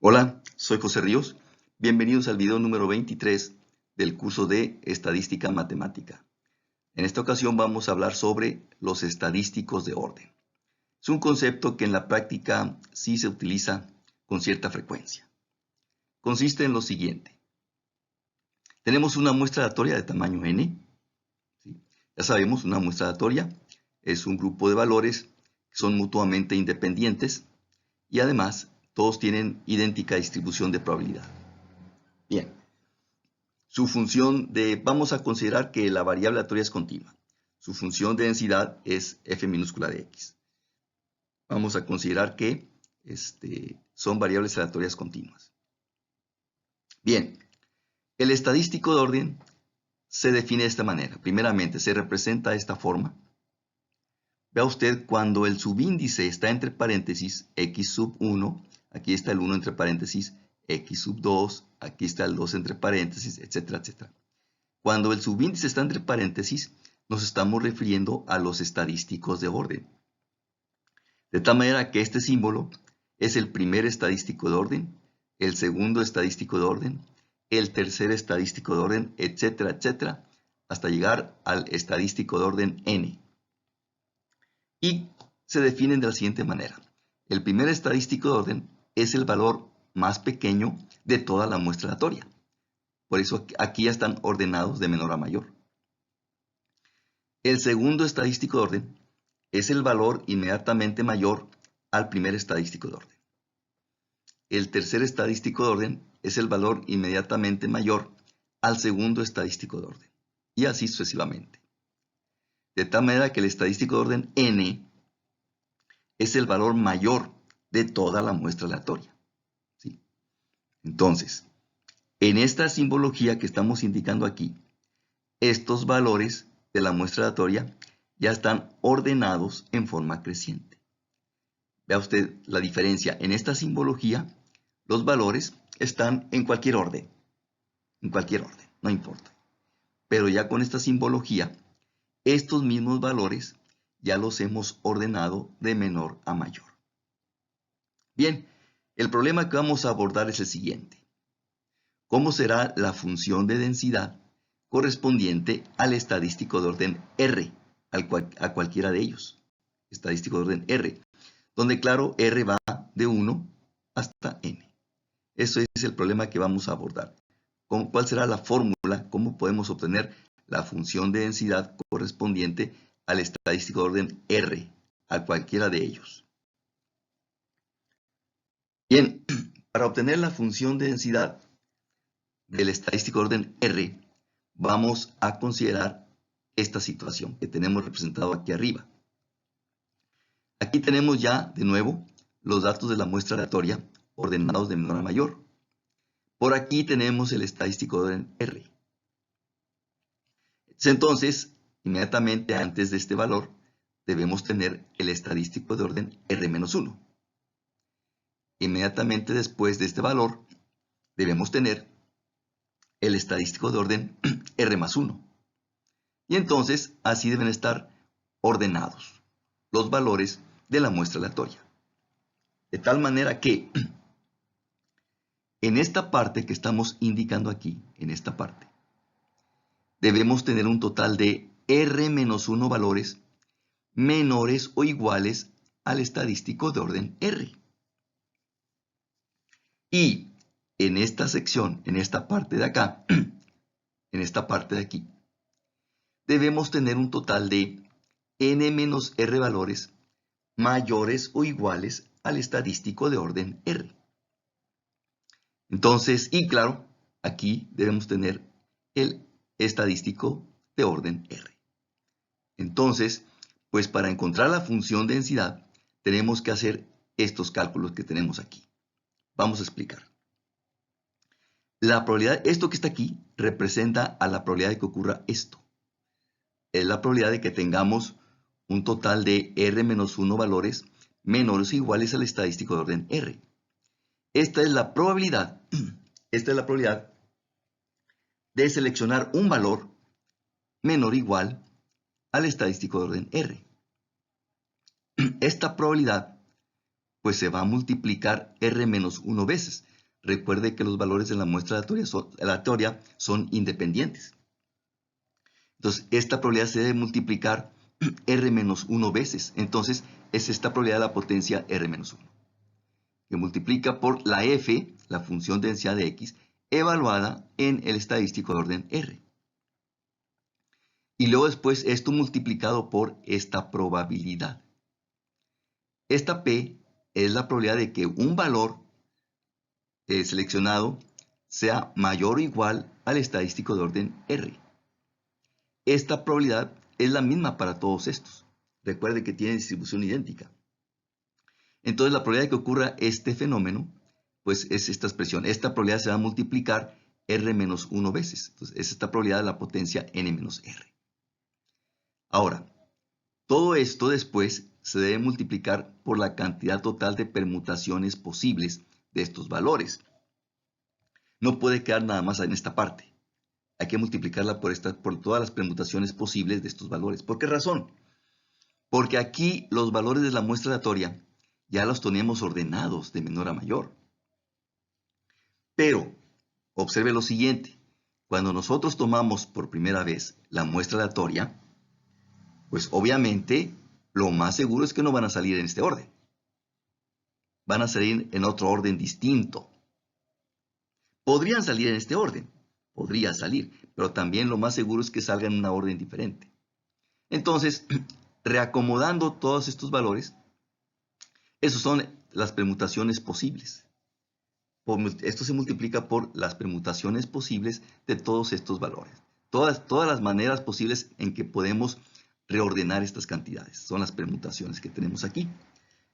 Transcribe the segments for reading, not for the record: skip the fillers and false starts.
Hola, soy José Ríos. Bienvenidos al video número 23 del curso de Estadística Matemática. En esta ocasión vamos a hablar sobre los estadísticos de orden. Es un concepto que en la práctica sí se utiliza con cierta frecuencia. Consiste en lo siguiente. Tenemos una muestra aleatoria de tamaño n. ¿Sí? Ya sabemos, una muestra aleatoria es un grupo de valores que son mutuamente independientes y además todos tienen idéntica distribución de probabilidad. Bien, vamos a considerar que la variable aleatoria es continua. Su función de densidad es f minúscula de x. Vamos a considerar que son variables aleatorias continuas. Bien, el estadístico de orden se define de esta manera. Primeramente, se representa de esta forma. Vea usted, cuando el subíndice está entre paréntesis x sub 1, aquí está el 1 entre paréntesis, x sub 2, aquí está el 2 entre paréntesis, etcétera, etcétera. Cuando el subíndice está entre paréntesis, nos estamos refiriendo a los estadísticos de orden. De tal manera que este símbolo es el primer estadístico de orden, el segundo estadístico de orden, el tercer estadístico de orden, etcétera, etcétera, hasta llegar al estadístico de orden n. Y se definen de la siguiente manera. El primer estadístico de orden es el valor más pequeño de toda la muestra aleatoria. Por eso aquí ya están ordenados de menor a mayor. El segundo estadístico de orden es el valor inmediatamente mayor al primer estadístico de orden. El tercer estadístico de orden es el valor inmediatamente mayor al segundo estadístico de orden. Y así sucesivamente. De tal manera que el estadístico de orden n es el valor mayor de toda la muestra aleatoria. ¿Sí? Entonces, en esta simbología que estamos indicando aquí, estos valores de la muestra aleatoria ya están ordenados en forma creciente. Vea usted la diferencia. En esta simbología, los valores están en cualquier orden, no importa. Pero ya con esta simbología, estos mismos valores ya los hemos ordenado de menor a mayor. Bien, el problema que vamos a abordar es el siguiente. ¿Cómo será la función de densidad correspondiente al estadístico de orden R, a cualquiera de ellos? Estadístico de orden R, donde claro, R va de 1 hasta n. Eso es el problema que vamos a abordar. ¿Cuál será la fórmula? ¿Cómo podemos obtener la función de densidad correspondiente al estadístico de orden R, a cualquiera de ellos? Bien, para obtener la función de densidad del estadístico de orden R, vamos a considerar esta situación que tenemos representado aquí arriba. Aquí tenemos ya, de nuevo, los datos de la muestra aleatoria ordenados de menor a mayor. Por aquí tenemos el estadístico de orden R. Entonces, inmediatamente antes de este valor, debemos tener el estadístico de orden R-1. Inmediatamente después de este valor, debemos tener el estadístico de orden R+1. Y entonces, así deben estar ordenados los valores de la muestra aleatoria. De tal manera que en esta parte que estamos indicando aquí, en esta parte, debemos tener un total de R-1 valores menores o iguales al estadístico de orden R. Y en esta sección, en esta parte de acá, en esta parte de aquí, debemos tener un total de n-r valores mayores o iguales al estadístico de orden R. Entonces, y claro, aquí debemos tener el estadístico de orden R. Entonces, pues para encontrar la función de densidad, tenemos que hacer estos cálculos que tenemos aquí. Vamos a explicar. La probabilidad, esto que está aquí, representa a la probabilidad de que ocurra esto. Es la probabilidad de que tengamos un total de R-1 valores menores o iguales al estadístico de orden R. Esta es la probabilidad de seleccionar un valor menor o igual al estadístico de orden R. Esta probabilidad pues se va a multiplicar R menos 1 veces. Recuerde que los valores de la muestra aleatoria son independientes. Entonces, esta probabilidad se debe multiplicar R menos 1 veces. Entonces, es esta probabilidad de la potencia R menos 1, que multiplica por la F, la función de densidad de X, evaluada en el estadístico de orden R. Y luego después esto multiplicado por esta probabilidad. Esta P es la probabilidad de que un valor seleccionado sea mayor o igual al estadístico de orden R. Esta probabilidad es la misma para todos estos. Recuerde que tienen distribución idéntica. Entonces la probabilidad de que ocurra este fenómeno, pues es esta expresión. Esta probabilidad se va a multiplicar R menos 1 veces. Entonces es esta probabilidad de la potencia N menos R. Ahora, todo esto después se debe multiplicar por la cantidad total de permutaciones posibles de estos valores. No puede quedar nada más en esta parte. Hay que multiplicarla por todas las permutaciones posibles de estos valores. ¿Por qué razón? Porque aquí los valores de la muestra aleatoria ya los tenemos ordenados de menor a mayor. Pero, observe lo siguiente. Cuando nosotros tomamos por primera vez la muestra aleatoria, pues obviamente lo más seguro es que no van a salir en este orden. Van a salir en otro orden distinto. Podrían salir en este orden. Podría salir, pero también lo más seguro es que salga en una orden diferente. Entonces, reacomodando todos estos valores, esos son las permutaciones posibles. Esto se multiplica por las permutaciones posibles de todos estos valores. Todas las maneras posibles en que podemos reordenar estas cantidades. Son las permutaciones que tenemos aquí.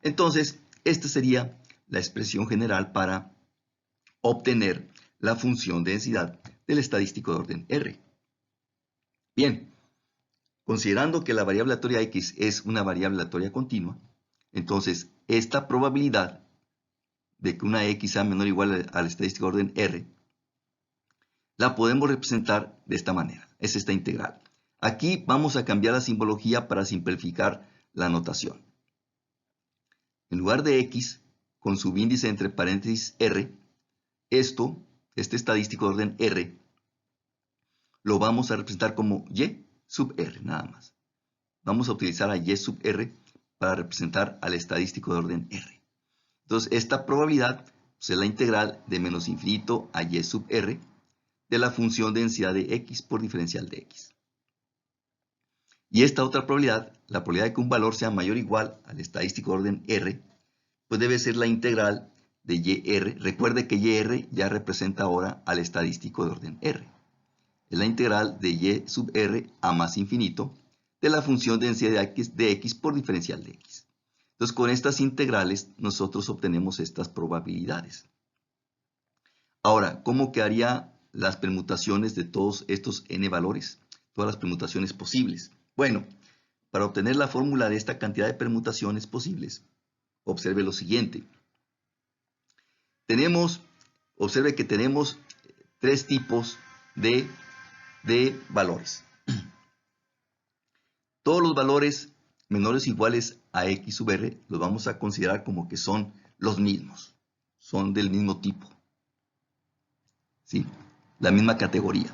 Entonces, esta sería la expresión general para obtener la función de densidad del estadístico de orden R. Bien, considerando que la variable aleatoria X es una variable aleatoria continua, entonces esta probabilidad de que una X sea menor o igual al estadístico de orden R, la podemos representar de esta manera. Es esta integral. Aquí vamos a cambiar la simbología para simplificar la notación. En lugar de X, con subíndice entre paréntesis R, este estadístico de orden R, lo vamos a representar como Y sub R, nada más. Vamos a utilizar a Y sub R para representar al estadístico de orden R. Entonces, esta probabilidad pues, es la integral de menos infinito a Y sub R de la función de densidad de X por diferencial de X. Y esta otra probabilidad, la probabilidad de que un valor sea mayor o igual al estadístico de orden R, pues debe ser la integral de YR. Recuerde que YR ya representa ahora al estadístico de orden R. Es la integral de Y sub R a más infinito de la función de densidad de X por diferencial de X. Entonces, con estas integrales, nosotros obtenemos estas probabilidades. Ahora, ¿cómo quedarían las permutaciones de todos estos n valores? Todas las permutaciones posibles. Bueno, para obtener la fórmula de esta cantidad de permutaciones posibles, observe lo siguiente. Observe que tenemos tres tipos de valores. Todos los valores menores o iguales a X sub R los vamos a considerar como que son los mismos. Son del mismo tipo. ¿Sí? La misma categoría.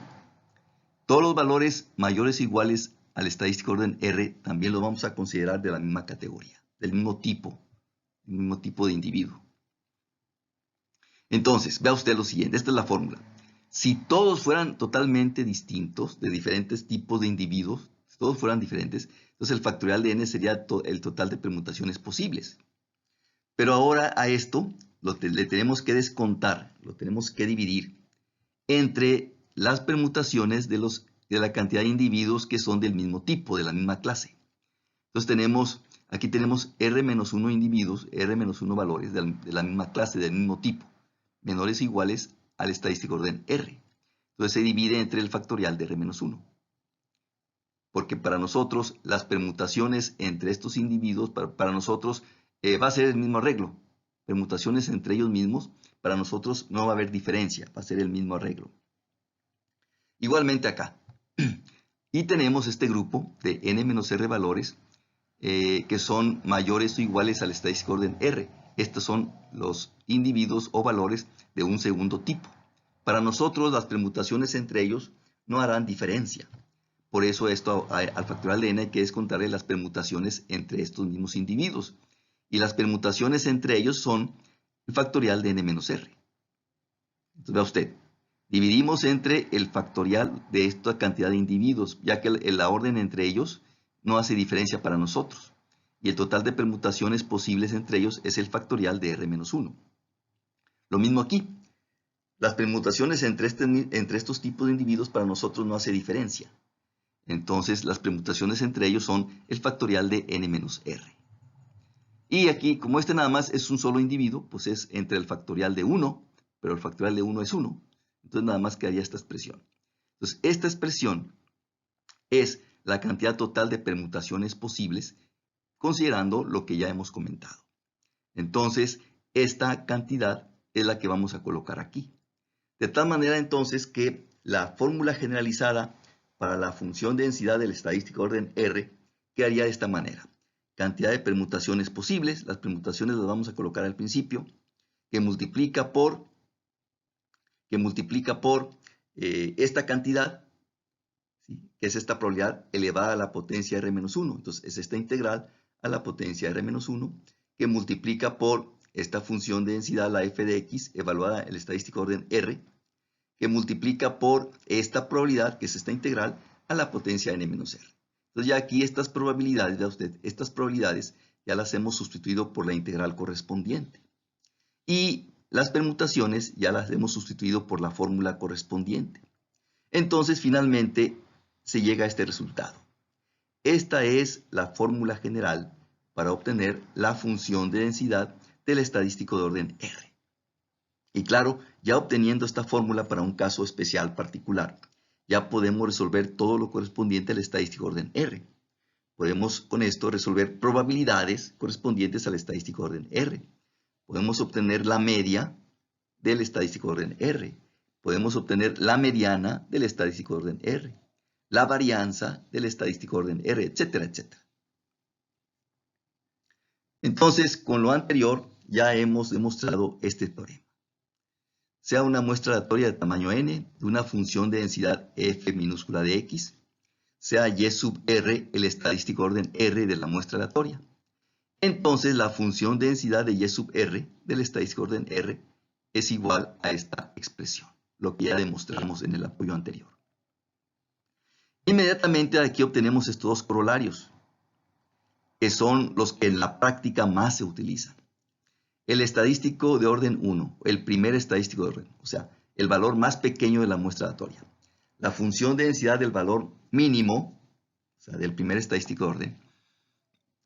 Todos los valores mayores o iguales al estadístico de orden R también los vamos a considerar de la misma categoría, del mismo tipo de individuo. Entonces, vea usted lo siguiente, esta es la fórmula. Si todos fueran totalmente distintos, de diferentes tipos de individuos, si todos fueran diferentes, entonces el factorial de n sería el total de permutaciones posibles. Pero ahora a esto le tenemos que descontar, lo tenemos que dividir entre las permutaciones de la cantidad de individuos que son del mismo tipo, de la misma clase. Entonces aquí tenemos R-1 individuos, R-1 valores de la misma clase, del mismo tipo, menores o iguales al estadístico orden R. Entonces se divide entre el factorial de R-1. Porque para nosotros las permutaciones entre estos individuos, para nosotros va a ser el mismo arreglo. Permutaciones entre ellos mismos, para nosotros no va a haber diferencia, va a ser el mismo arreglo. Igualmente acá. Y tenemos este grupo de n-r valores que son mayores o iguales al estadístico orden R. estos son los individuos o valores de un segundo tipo. Para nosotros, las permutaciones entre ellos no harán diferencia. Por eso al factorial de n hay que descontarle las permutaciones entre estos mismos individuos. Y las permutaciones entre ellos son el factorial de n menos r. Entonces vea usted, dividimos entre el factorial de esta cantidad de individuos, ya que la orden entre ellos no hace diferencia para nosotros. Y el total de permutaciones posibles entre ellos es el factorial de r menos 1. Lo mismo aquí. Las permutaciones entre estos tipos de individuos para nosotros no hace diferencia. Entonces, las permutaciones entre ellos son el factorial de n menos r. Y aquí, como este nada más es un solo individuo, pues es entre el factorial de 1, pero el factorial de 1 es 1. Entonces, nada más quedaría esta expresión. Entonces, esta expresión es la cantidad total de permutaciones posibles, considerando lo que ya hemos comentado. Entonces, esta cantidad es la que vamos a colocar aquí. De tal manera, entonces, que la fórmula generalizada para la función de densidad del estadístico de orden R quedaría de esta manera. Cantidad de permutaciones posibles, las permutaciones las vamos a colocar al principio, que multiplica por esta cantidad, ¿sí?, que es esta probabilidad elevada a la potencia R-1. Entonces es esta integral a la potencia R-1, que multiplica por esta función de densidad, la f de x, evaluada en el estadístico de orden R, que multiplica por esta probabilidad, que es esta integral, a la potencia n menos r. Entonces ya aquí estas probabilidades, ya las hemos sustituido por la integral correspondiente. Y las permutaciones ya las hemos sustituido por la fórmula correspondiente. Entonces finalmente se llega a este resultado. Esta es la fórmula general para obtener la función de densidad del estadístico de orden R. Y claro, ya obteniendo esta fórmula para un caso especial particular, ya podemos resolver todo lo correspondiente al estadístico de orden R. Podemos con esto resolver probabilidades correspondientes al estadístico de orden R. Podemos obtener la media del estadístico de orden R. Podemos obtener la mediana del estadístico de orden R. La varianza del estadístico de orden R, etcétera, etcétera. Entonces, con lo anterior, ya hemos demostrado este teorema. Sea una muestra aleatoria de tamaño n de una función de densidad f minúscula de x, sea y sub r el estadístico de orden r de la muestra aleatoria. Entonces la función de densidad de y sub r del estadístico de orden r es igual a esta expresión, lo que ya demostramos en el apoyo anterior. Inmediatamente aquí obtenemos estos dos corolarios, que son los que en la práctica más se utilizan. El estadístico de orden 1, el primer estadístico de orden, o sea, el valor más pequeño de la muestra aleatoria. La función de densidad del valor mínimo, o sea, del primer estadístico de orden,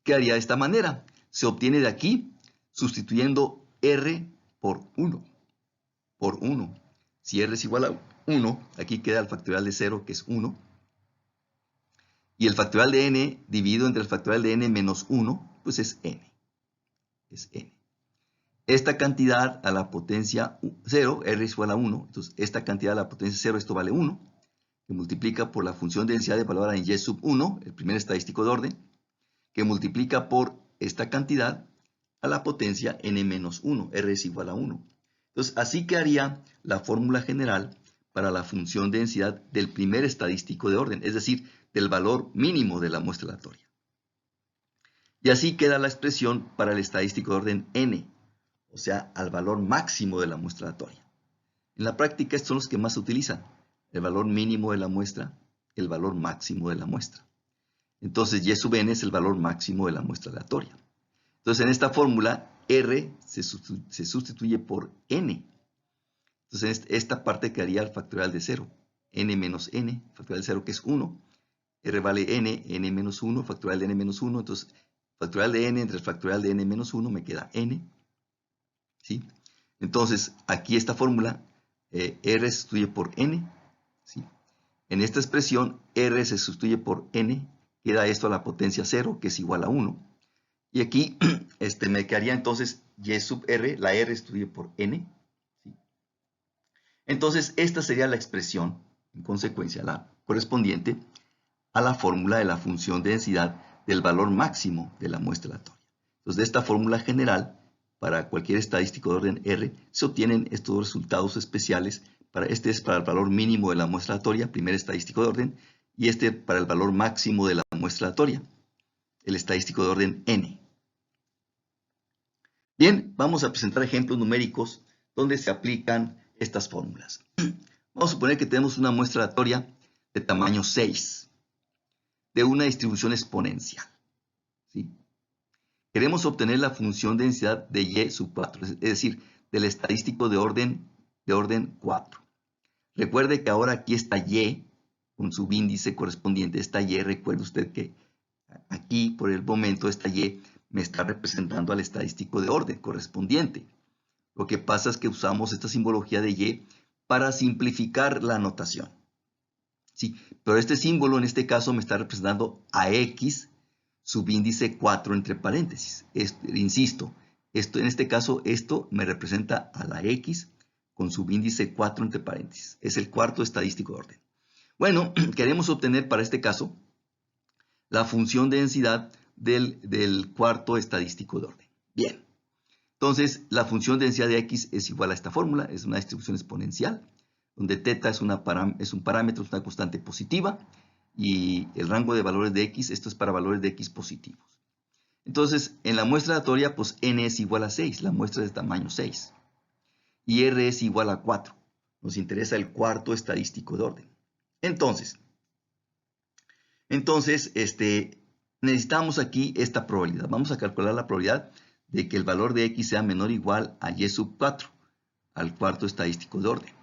quedaría de esta manera. Se obtiene de aquí sustituyendo R por 1. Por 1. Si R es igual a 1, aquí queda el factorial de 0, que es 1. Y el factorial de n dividido entre el factorial de n menos 1, pues es n. Es n. Esta cantidad a la potencia 0, R es igual a 1, entonces esta cantidad a la potencia 0, esto vale 1, que multiplica por la función de densidad evaluada en y sub 1, el primer estadístico de orden, que multiplica por esta cantidad a la potencia n menos 1, R es igual a 1. Entonces así quedaría la fórmula general para la función de densidad del primer estadístico de orden, es decir, del valor mínimo de la muestra aleatoria. Y así queda la expresión para el estadístico de orden n, o sea, al valor máximo de la muestra aleatoria. En la práctica estos son los que más se utilizan, el valor mínimo de la muestra, el valor máximo de la muestra. Entonces y sub n es el valor máximo de la muestra aleatoria. Entonces en esta fórmula R se sustituye por n. Entonces esta parte quedaría el factorial de 0, n menos n, factorial de 0 que es 1, R vale n, n menos 1, factorial de n menos 1, entonces factorial de n entre el factorial de n menos 1 me queda n. ¿Sí? Entonces, aquí esta fórmula, R se sustituye por n. ¿Sí? En esta expresión, R se sustituye por n, queda esto a la potencia 0, que es igual a 1. Y aquí me quedaría entonces y sub r, la R se sustituye por n. ¿Sí? Entonces, esta sería la expresión, en consecuencia, la correspondiente a la fórmula de la función de densidad del valor máximo de la muestra aleatoria. Entonces, de esta fórmula general, para cualquier estadístico de orden R, se obtienen estos dos resultados especiales. Este es para el valor mínimo de la muestra aleatoria, primer estadístico de orden, y este para el valor máximo de la muestra aleatoria, el estadístico de orden N. Bien, vamos a presentar ejemplos numéricos donde se aplican estas fórmulas. Vamos a suponer que tenemos una muestra aleatoria de tamaño 6, de una distribución exponencial, ¿sí? Queremos obtener la función de densidad de y sub 4, es decir, del estadístico de orden 4. Recuerde que ahora aquí está y, con su índice correspondiente, esta y, recuerde usted que aquí, por el momento, esta y me está representando al estadístico de orden correspondiente. Lo que pasa es que usamos esta simbología de y para simplificar la notación. Sí, pero este símbolo en este caso me está representando a x subíndice 4 entre paréntesis. Insisto, en este caso esto me representa a la x con subíndice 4 entre paréntesis. Es el cuarto estadístico de orden. Bueno, queremos obtener para este caso la función de densidad del cuarto estadístico de orden. Bien, entonces la función de densidad de x es igual a esta fórmula, es una distribución exponencial, donde θ es un parámetro, es una constante positiva, y el rango de valores de x, esto es para valores de x positivos. Entonces, en la muestra aleatoria, pues n es igual a 6, la muestra es de tamaño 6, y r es igual a 4. Nos interesa el cuarto estadístico de orden. Entonces necesitamos aquí esta probabilidad. Vamos a calcular la probabilidad de que el valor de x sea menor o igual a y sub 4, al cuarto estadístico de orden.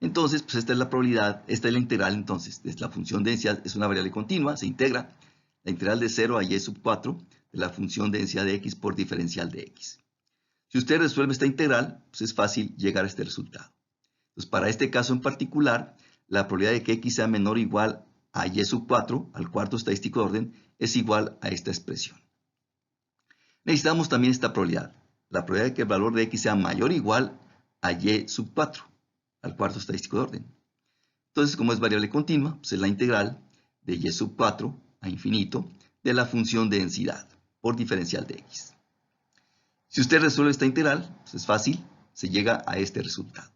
Entonces, pues esta es la probabilidad, esta es la integral, entonces, la función de densidad es una variable continua, se integra la integral de 0 a y sub 4 de la función de densidad de x por diferencial de x. Si usted resuelve esta integral, pues es fácil llegar a este resultado. Entonces, para este caso en particular, la probabilidad de que x sea menor o igual a y sub 4, al cuarto estadístico de orden, es igual a esta expresión. Necesitamos también esta probabilidad, la probabilidad de que el valor de x sea mayor o igual a y sub 4, al cuarto estadístico de orden. Entonces, como es variable continua, pues es la integral de y sub 4 a infinito de la función de densidad por diferencial de x. Si usted resuelve esta integral, pues es fácil, se llega a este resultado.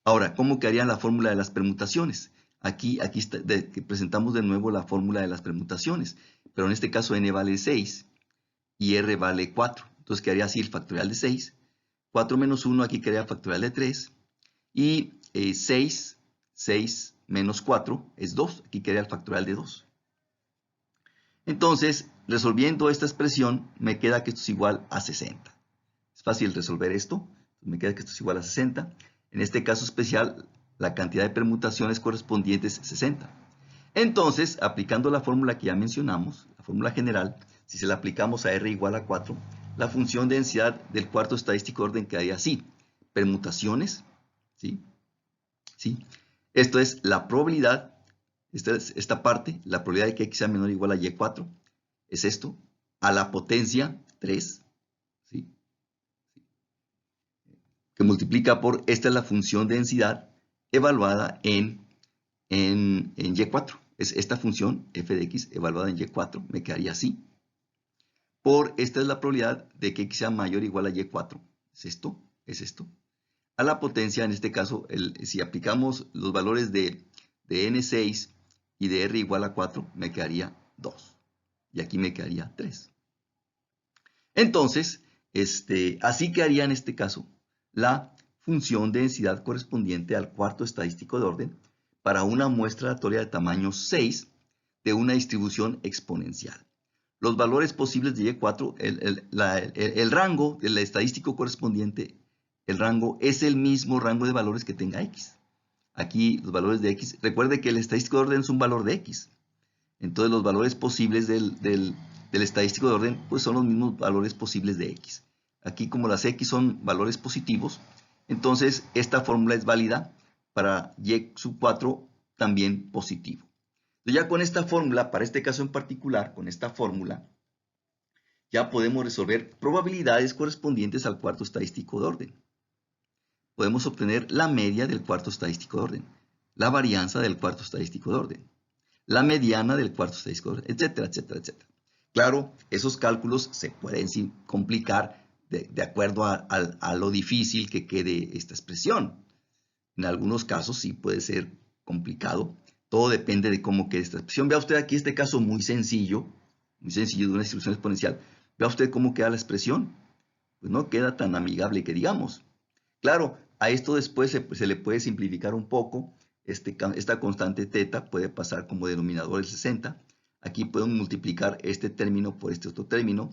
Ahora, ¿cómo quedaría la fórmula de las permutaciones? Aquí presentamos de nuevo la fórmula de las permutaciones, pero en este caso n vale 6 y r vale 4. Entonces quedaría así el factorial de 6. 4 menos 1 aquí quedaría factorial de 3. Y 6 menos 4 es 2. Aquí quedaría el factorial de 2. Entonces, resolviendo esta expresión, me queda que esto es igual a 60. Es fácil resolver esto. Me queda que esto es igual a 60. En este caso especial, la cantidad de permutaciones correspondientes es 60. Entonces, aplicando la fórmula que ya mencionamos, la fórmula general, si se la aplicamos a r igual a 4, la función de densidad del cuarto estadístico de orden quedaría así. Permutaciones, ¿sí? Esto es la probabilidad, esta parte, la probabilidad de que x sea menor o igual a y4, es esto, a la potencia 3, ¿sí? Que multiplica por, esta es la función de densidad evaluada en y4. Es esta función f de x evaluada en y4, me quedaría así. Por, esta es la probabilidad de que x sea mayor o igual a y4. Es esto. A la potencia, en este caso, si aplicamos los valores de n6 y de r igual a 4, me quedaría 2. Y aquí me quedaría 3. Entonces, así quedaría en este caso la función de densidad correspondiente al cuarto estadístico de orden para una muestra aleatoria de tamaño 6 de una distribución exponencial. Los valores posibles de y4, el rango del estadístico correspondiente, el rango es el mismo rango de valores que tenga x. Aquí los valores de x, recuerde que el estadístico de orden es un valor de x. Entonces los valores posibles del estadístico de orden pues son los mismos valores posibles de x. Aquí como las x son valores positivos, entonces esta fórmula es válida para y sub 4 también positivo. Entonces ya con esta fórmula, para este caso en particular, con esta fórmula, ya podemos resolver probabilidades correspondientes al cuarto estadístico de orden. Podemos obtener la media del cuarto estadístico de orden, la varianza del cuarto estadístico de orden, la mediana del cuarto estadístico de orden, etcétera, etcétera, etcétera. Claro, esos cálculos se pueden complicar de acuerdo a lo difícil que quede esta expresión. En algunos casos sí puede ser complicado. Todo depende de cómo quede esta expresión. Vea usted aquí este caso muy sencillo de una distribución exponencial. Vea usted cómo queda la expresión. Pues no queda tan amigable que digamos. Claro, a esto después se le puede simplificar un poco. Esta constante θ puede pasar como denominador el 60. Aquí podemos multiplicar este término por este otro término.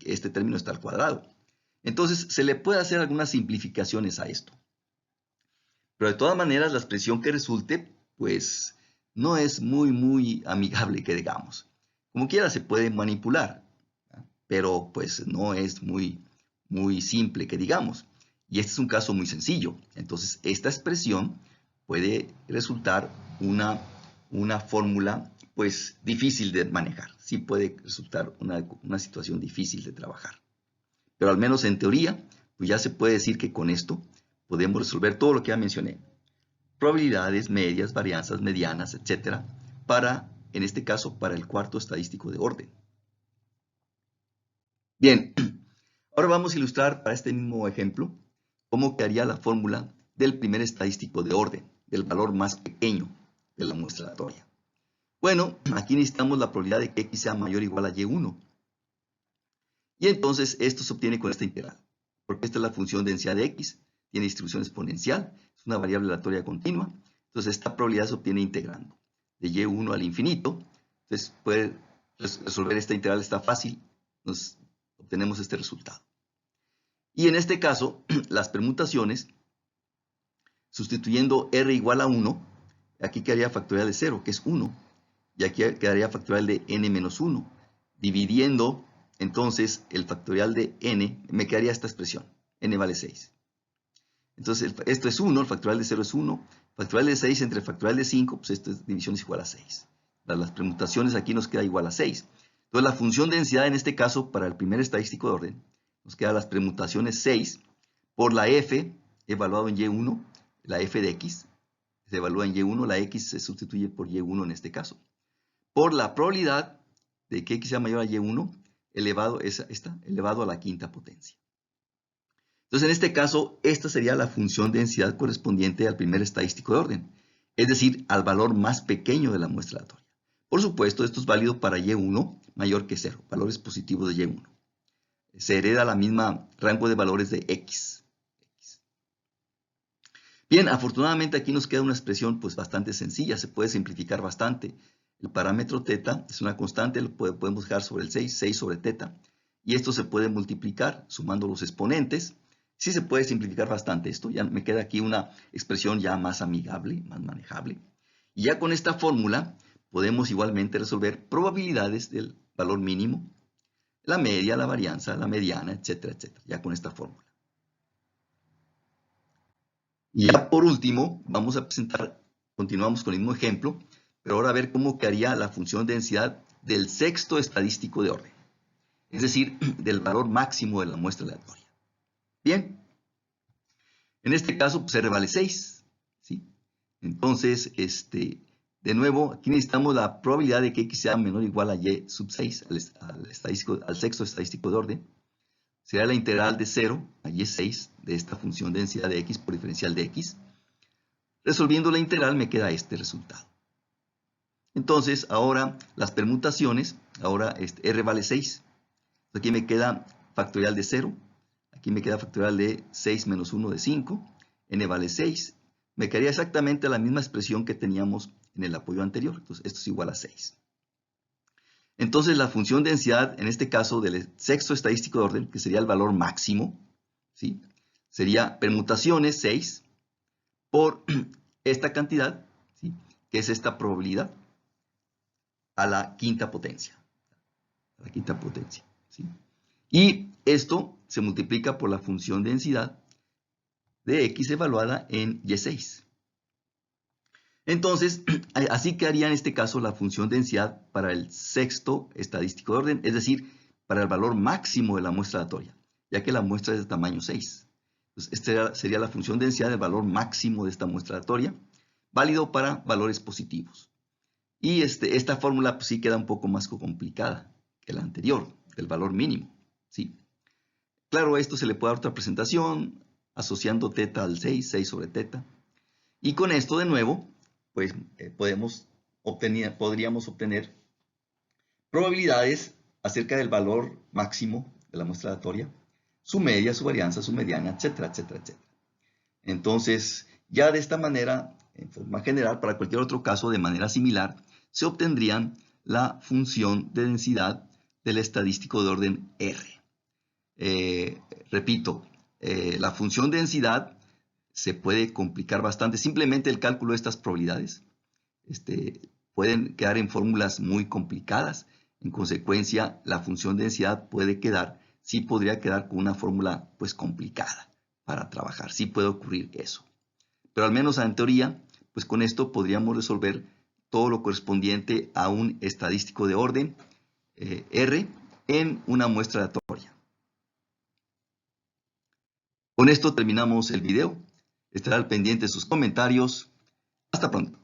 Este término está al cuadrado. Entonces, se le puede hacer algunas simplificaciones a esto. Pero de todas maneras, la expresión que resulte, pues, no es muy amigable que digamos. Como quiera, se puede manipular, pero pues no es muy simple que digamos. Y este es un caso muy sencillo. Entonces, esta expresión puede resultar una fórmula, pues, difícil de manejar. Sí puede resultar una situación difícil de trabajar. Pero al menos en teoría, pues ya se puede decir que con esto podemos resolver todo lo que ya mencioné. Probabilidades, medias, varianzas, medianas, etc. En este caso, para el cuarto estadístico de orden. Bien, ahora vamos a ilustrar para este mismo ejemplo cómo quedaría la fórmula del primer estadístico de orden, del valor más pequeño de la muestra aleatoria. Bueno, aquí necesitamos la probabilidad de que x sea mayor o igual a y1. Y entonces esto se obtiene con esta integral, porque esta es la función de densidad de x, tiene distribución exponencial, es una variable aleatoria continua. Entonces esta probabilidad se obtiene integrando de y1 al infinito. Entonces puede resolver esta integral, está fácil, nos obtenemos este resultado. Y en este caso, las permutaciones, sustituyendo r igual a 1, aquí quedaría factorial de 0, que es 1, y aquí quedaría factorial de n menos 1. Dividiendo entonces el factorial de n, me quedaría esta expresión, n vale 6. Entonces esto es 1, el factorial de 0 es 1, factorial de 6 entre factorial de 5, pues esto es división es igual a 6. Las permutaciones aquí nos queda igual a 6. Entonces la función de densidad en este caso, para el primer estadístico de orden, nos quedan las permutaciones 6 por la f evaluado en y1, la f de x se evalúa en y1, la x se sustituye por y1 en este caso, por la probabilidad de que x sea mayor a y1 elevado a la quinta potencia. Entonces, en este caso, esta sería la función de densidad correspondiente al primer estadístico de orden, es decir, al valor más pequeño de la muestra aleatoria. Por supuesto, esto es válido para y1 mayor que 0, valores positivos de y1. Se hereda la misma rango de valores de x. Bien, afortunadamente aquí nos queda una expresión pues bastante sencilla, se puede simplificar bastante. El parámetro θ es una constante, lo podemos dejar sobre el 6 sobre θ, y esto se puede multiplicar sumando los exponentes. Sí se puede simplificar bastante esto, ya me queda aquí una expresión ya más amigable, más manejable. Y ya con esta fórmula podemos igualmente resolver probabilidades del valor mínimo, la media, la varianza, la mediana, etcétera, etcétera, ya con esta fórmula. Y ya por último, vamos a continuamos con el mismo ejemplo, pero ahora a ver cómo quedaría la función de densidad del sexto estadístico de orden, es decir, del valor máximo de la muestra aleatoria. Bien, en este caso pues, R vale 6, ¿sí? Entonces, de nuevo, aquí necesitamos la probabilidad de que x sea menor o igual a y sub 6, al sexto estadístico de orden. Será la integral de 0 a y6 de esta función de densidad de x por diferencial de x. Resolviendo la integral me queda este resultado. Entonces, ahora las permutaciones, ahora r vale 6. Aquí me queda factorial de 0. Aquí me queda factorial de 6 menos 1 de 5. N vale 6. Me quedaría exactamente la misma expresión que teníamos en el apoyo anterior. Entonces, esto es igual a 6. Entonces, la función de densidad, en este caso, del sexto estadístico de orden, que sería el valor máximo, ¿sí? Sería permutaciones 6 por esta cantidad, ¿sí? Que es esta probabilidad, a la quinta potencia. A la quinta potencia, ¿sí? Y esto se multiplica por la función de densidad de x evaluada en y6. Entonces, así quedaría en este caso la función de densidad para el sexto estadístico de orden, es decir, para el valor máximo de la muestra aleatoria, ya que la muestra es de tamaño 6. Entonces, esta sería la función de densidad del valor máximo de esta muestra aleatoria, válido para valores positivos. Y esta fórmula pues, sí queda un poco más complicada el anterior, del valor mínimo, ¿sí? Claro, a esto se le puede dar otra presentación, asociando teta al 6 sobre teta. Y con esto, de nuevo, pues podríamos obtener probabilidades acerca del valor máximo de la muestra aleatoria, su media, su varianza, su mediana, etcétera, etcétera, etcétera. Entonces, ya de esta manera, en forma general, para cualquier otro caso de manera similar, se obtendrían la función de densidad del estadístico de orden R. Repito, la función de densidad se puede complicar bastante. Simplemente el cálculo de estas probabilidades pueden quedar en fórmulas muy complicadas. En consecuencia, la función de densidad sí podría quedar con una fórmula pues complicada para trabajar. Sí puede ocurrir eso. Pero al menos en teoría, pues con esto podríamos resolver todo lo correspondiente a un estadístico de orden R en una muestra aleatoria. Con esto terminamos el video. Estaré al pendiente de sus comentarios. Hasta pronto.